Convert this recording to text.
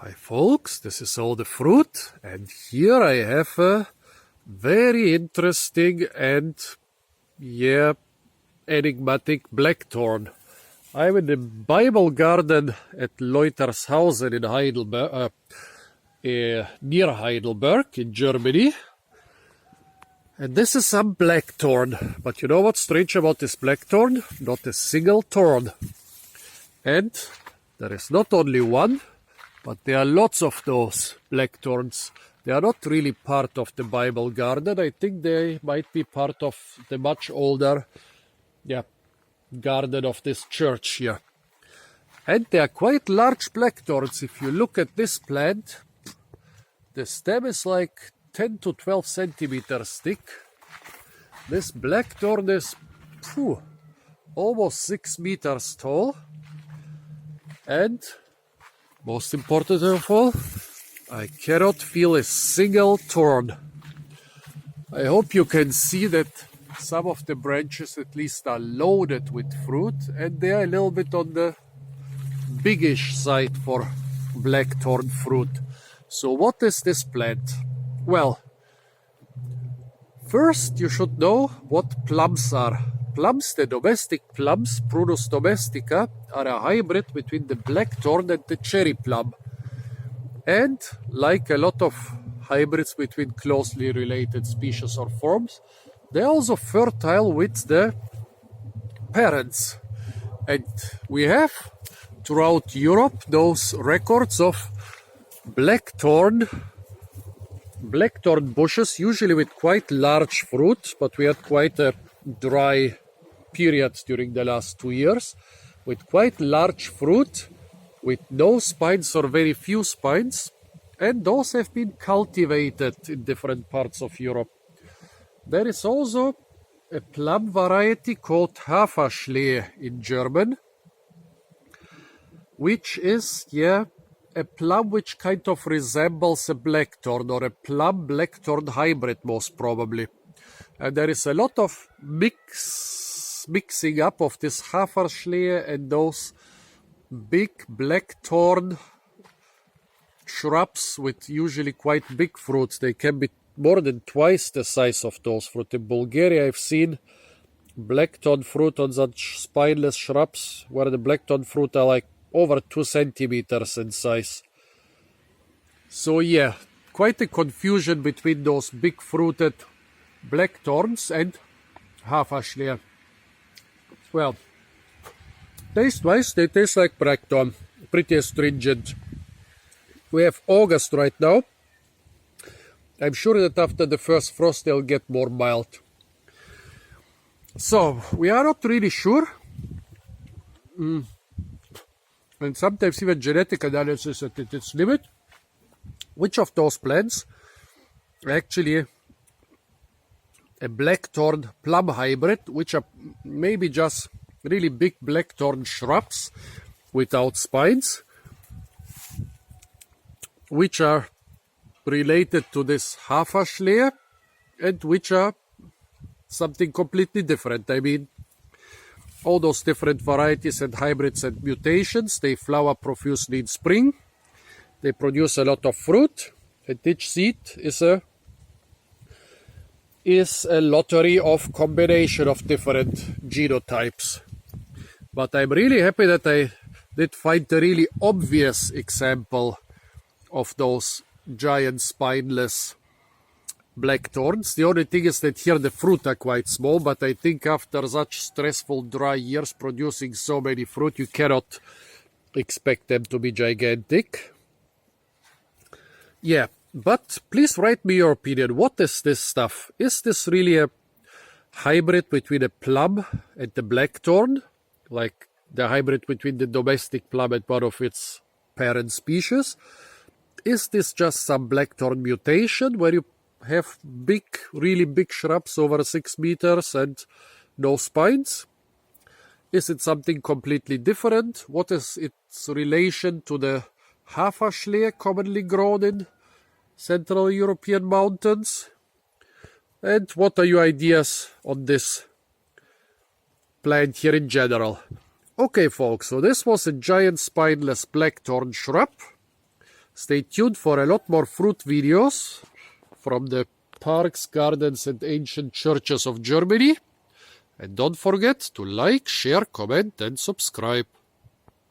Hi folks, this is all the fruit, and here I have a very interesting and enigmatic blackthorn. I'm in the Bible garden at Leutershausen in Heidelberg, near Heidelberg in Germany. And this is some blackthorn, but you know what's strange about this blackthorn? Not a single thorn. And there is not only one, but there are lots of those blackthorns. They are not really part of the Bible garden. I think they might be part of the much older garden of this church here. And they are quite large blackthorns. If you look at this plant, the stem is like 10 to 12 centimeters thick. This blackthorn is almost 6 meters tall. And most important of all, I cannot feel a single thorn. I hope you can see that some of the branches at least are loaded with fruit, and they are a little bit on the biggish side for blackthorn fruit. So what is this plant? Well, first you should know what plums are. Plums, the domestic plums, Prunus domestica, are a hybrid between the blackthorn and the cherry plum. And like a lot of hybrids between closely related species or forms, they're also fertile with the parents. And we have throughout Europe those records of blackthorn bushes, usually with quite large fruit, but we had quite a dry period during the last 2 years with quite large fruit with no spines or very few spines, and those have been cultivated in different parts of Europe. There is also a plum variety called Haferschlee in German, which is a plum which kind of resembles a blackthorn, or a plum blackthorn hybrid most probably. And there is a lot of mixing up of this Haferschlee and those big blackthorn shrubs with usually quite big fruits. They can be more than twice the size of those fruit. In Bulgaria, I've seen blackthorn fruit on such spineless shrubs where the blackthorn fruit are like over 2 centimeters in size. So quite a confusion between those big fruited blackthorns and Haferschlee. Well, taste-wise, they taste like blackthorn, pretty astringent. We have August right now. I'm sure that after the first frost they'll get more mild. So, we are not really sure. And sometimes even genetic analysis at its limit, which of those plants are actually a blackthorn plum hybrid, which are maybe just really big blackthorn shrubs without spines, which are related to this Haferschlee, and which are something completely different. I mean, all those different varieties and hybrids and mutations, they flower profusely in spring, they produce a lot of fruit, and each seed is a lottery of combination of different genotypes. But I'm really happy that I did find a really obvious example of those giant spineless blackthorns. The only thing is that here the fruit are quite small, but I think after such stressful dry years producing so many fruit, you cannot expect them to be gigantic. But please write me your opinion. What is this stuff? Is this really a hybrid between a plum and the blackthorn? Like the hybrid between the domestic plum and one of its parent species? Is this just some blackthorn mutation where you have really big shrubs over 6 meters and no spines? Is it something completely different? What is its relation to the Haferschlee commonly grown in Central European mountains? And what are your ideas on this plant here in general? Okay folks, so this was a giant spineless blackthorn shrub. Stay tuned for a lot more fruit videos from the parks, gardens, and ancient churches of Germany. And don't forget to like, share, comment, and subscribe.